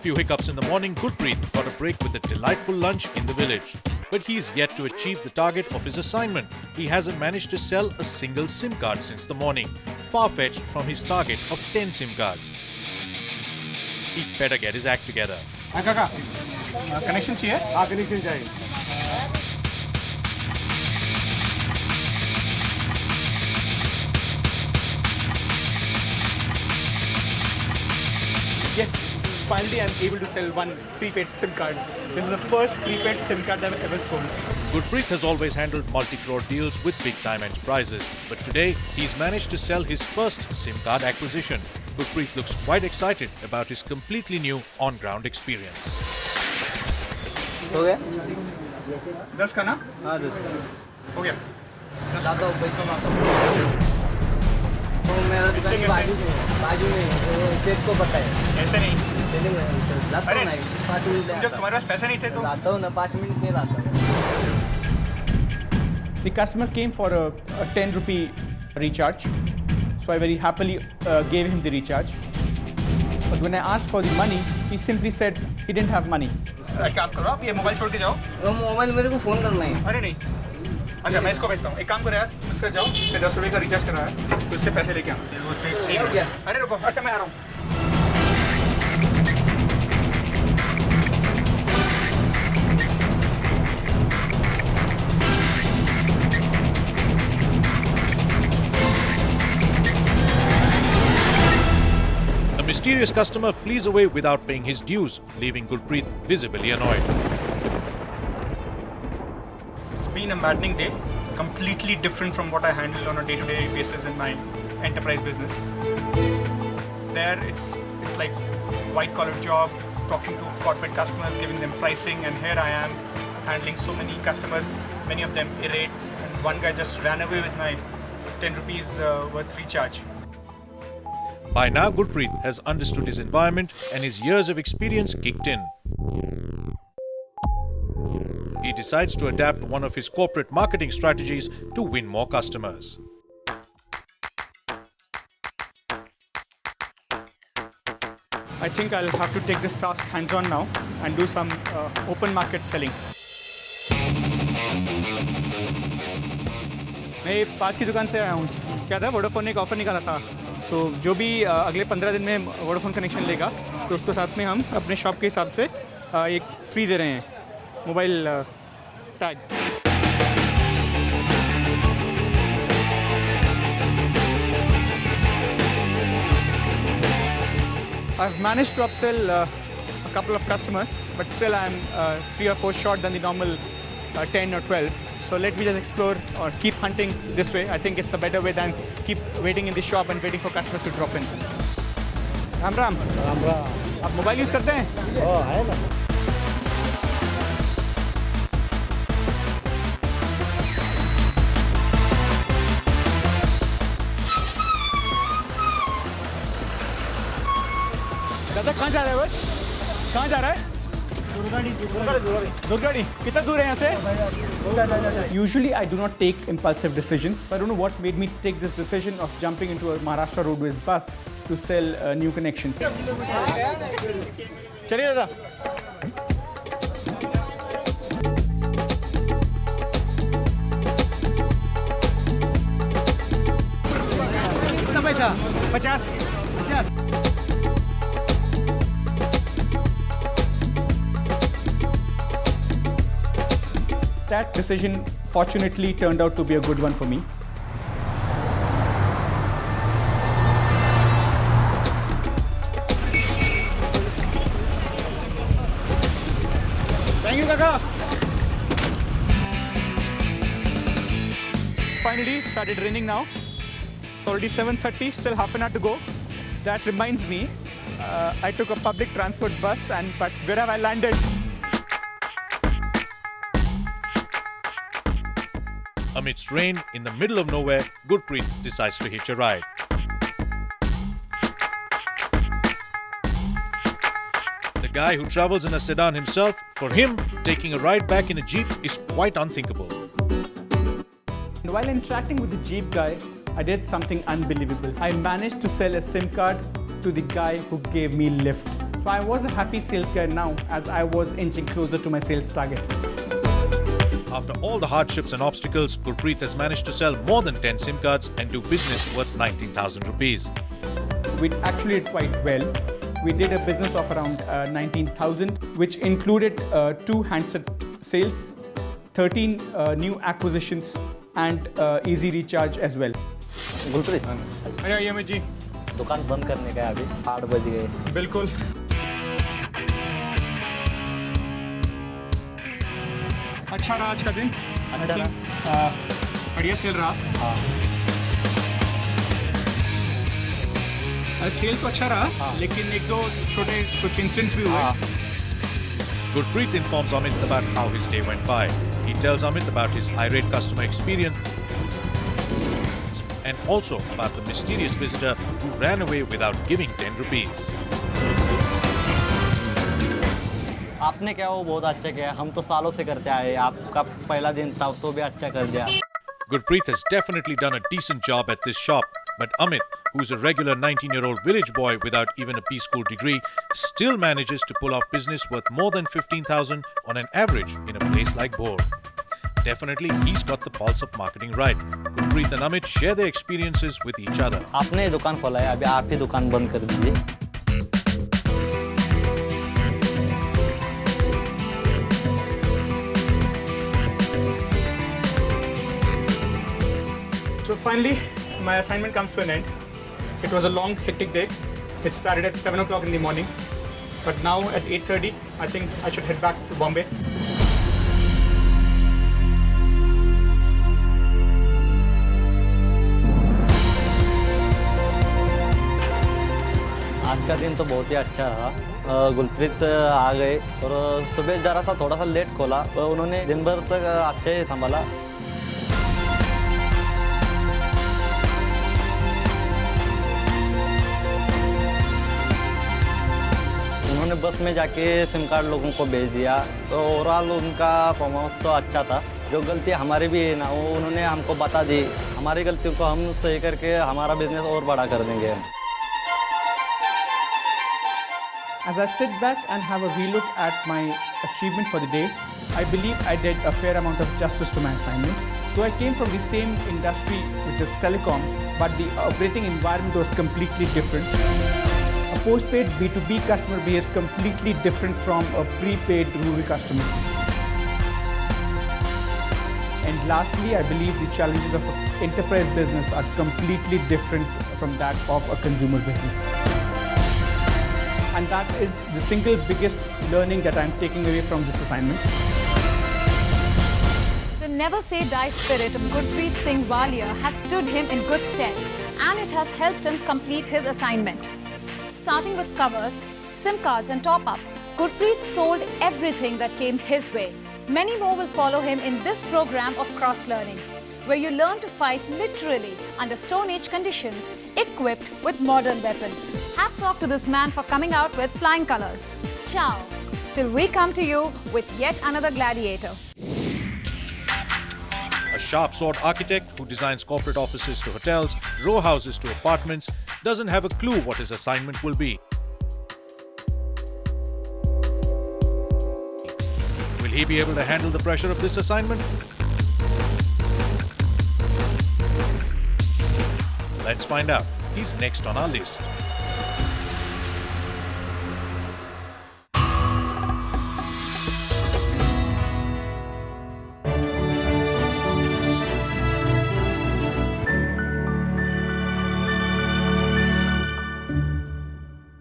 few hiccups in the morning, Gurpreet got a break with a delightful lunch in the village. But he's yet to achieve the target of his assignment. He hasn't managed to sell a single SIM card since the morning, far-fetched from his target of 10 SIM cards. He better get his act together. काका connection चाहिए? हाँ connection चाहिए. Yes, finally I'm able to sell one prepaid SIM card. This is the first prepaid SIM card I've ever sold. Gurpreet has always handled multi-crore deals with big-time enterprises, but today he's managed to sell his first SIM card acquisition. Gurpreet looks quite excited about his completely new on-ground experience. हो गया? 10 का ना? हाँ 10 हो गया. लाता हूँ पैसा लाता हूँ. तो मेरा दुकान ही बाजू में वो चेक को पता है. ऐसे नहीं. चलिए मैं लाता हूँ ना 5 मिनट जब तुम्हारे पास पैसे नहीं थे तो? लाता हूँ ना 5 मिनट में लाता हूँ. The customer came for a 10 rupee recharge, so I very happily gave him the recharge. But when I asked for the money, he simply said he didn't have money. एक काम करो आप ये मोबाइल छोड़ के जाओ. वो मोबाइल मेरे को फ़ोन करना है. अरे नहीं. अच्छा मैं इसको भेजता हूँ. एक काम करो यार, उससे जाओ. इससे 10 रुपये का रिचार्ज करा है, तो उससे पैसे लेके आना. नहीं हो गया. अरे रुको. अच्छा मैं आ रहा हूँ. The mysterious customer flees away without paying his dues, leaving Gurpreet visibly annoyed. It's been a maddening day, completely different from what I handle on a day-to-day basis in my enterprise business. There, it's like white-collar job, talking to corporate customers, giving them pricing, and here I am handling so many customers, many of them irate, and one guy just ran away with my 10 rupees worth recharge. By now, Gurpreet has understood his environment and his years of experience kicked in. He decides to adapt one of his corporate marketing strategies to win more customers. I think I'll have to take this task hands-on now and do some open market selling. मैं पास की दुकान से आया हूँ. क्या था, Vodafone ने एक ऑफ़र निकाला था. सो जो भी अगले 15 दिन में वोडाफोन कनेक्शन लेगा तो उसको साथ में हम अपने शॉप के हिसाब से एक फ्री दे रहे हैं mobile tag. I've managed to upsell a couple of customers, but still I'm 3 or 4 short than the normal 10 or 12. So let me just explore or keep hunting this way. I think it's a better way than keep waiting in the shop and waiting for customers to drop in. Ram Ram. Ram Ram. आप mobile use करते हैं? है ना. दादा कहाँ जा रहा है बस? कहाँ जा रहा है? दुर्गाड़ी. कितना दूर है यहाँ से? Usually I do not take impulsive decisions. I don't know what made me take this decision of jumping into a Maharashtra Roadways bus to sell new connections. चलिए दादा. कितना पैसा? 50. That decision fortunately turned out to be a good one for me. Thank you, Kaka. Finally, it started raining now. It's already 7:30, still half an hour to go. That reminds me, I took a public transport bus, but where have I landed? Amidst rain, in the middle of nowhere, Gurpreet decides to hitch a ride. The guy who travels in a sedan himself, for him, taking a ride back in a jeep is quite unthinkable. And while interacting with the jeep guy, I did something unbelievable. I managed to sell a SIM card to the guy who gave me lift So I was a happy sales guy now as I was inching closer to my sales target. After all the hardships and obstacles, Gurpreet has managed to sell more than 10 SIM cards and do business worth 19,000 rupees. We actually did quite well. We did a business of around 19,000, which included 2 handset sales, 13 new acquisitions, and easy recharge as well. Gulpreet, अरे आइए अमित जी. दुकान बंद करने का है अभी 8 बज गए. बिल्कुल. अच्छा रहा आज का दिन. अच्छा रहा. बढ़िया सेल रहा. सेल तो अच्छा रहा, लेकिन एक दो छोटे कुछ इंसिडेंट्स भी हुए. Gurpreet informs Amit about how his day went by. He tells Amit about his irate customer experience and also about the mysterious visitor who ran away without giving 10 rupees. आपने क्या वो बहुत अच्छा किया. हम तो सालों से करते आए. आपका पहला दिन था तो भी अच्छा कर दिया. Gurpreet has definitely done a decent job at this shop, but Amit, who's a regular 19-year-old village boy without even a B-school degree, still manages to pull off business worth more than 15,000 on an average in a place like Bhor. Definitely, he's got the pulse of marketing right. Gurpreet and Amit share their experiences with each other. आपने दुकान खोला है, अभी आप ही दुकान बंद कर दीजिए. So finally, my assignment comes to an end. It was a long, hectic day. It started at 7 o'clock in the morning. But now at 8:30, I think I should head back to Bombay. आज का दिन तो बहुत ही अच्छा रहा. गुलप्रीत आ गए और सुबह जरा सा थोड़ा सा लेट खोला. उन्होंने दिन भर तक अच्छे ही संभाला. उन्होंने बस में जाके सिम कार्ड लोगों को भेज दिया. तो ओवरऑल उनका परफॉर्मेंस तो अच्छा था. जो गलती हमारी भी है ना, वो उन्होंने हमको बता दी. हमारी गलतियों को हम सही करके हमारा बिजनेस और बड़ा कर देंगे. As I sit back and have a relook at my achievement for the day, I believe I did a fair amount of justice to my assignment. Though I came from the same industry, which is telecom, but the operating environment was completely different. A postpaid B2B customer behaves completely different from a prepaid rural customer. And lastly, I believe the challenges of an enterprise business are completely different from that of a consumer business. And that is the single biggest learning that I'm taking away from this assignment. The never say die spirit of Gurpreet Singh Walia has stood him in good stead, and it has helped him complete his assignment. Starting with covers, SIM cards and top-ups, Gurpreet sold everything that came his way. Many more will follow him in this program of cross-learning, where you learn to fight literally under Stone Age conditions, equipped with modern weapons. Hats off to this man for coming out with flying colors. Ciao, till we come to you with yet another gladiator. A sharp-sword architect who designs corporate offices to hotels, row houses to apartments, doesn't have a clue what his assignment will be. Will he be able to handle the pressure of this assignment? Let's find out. He's next on our list.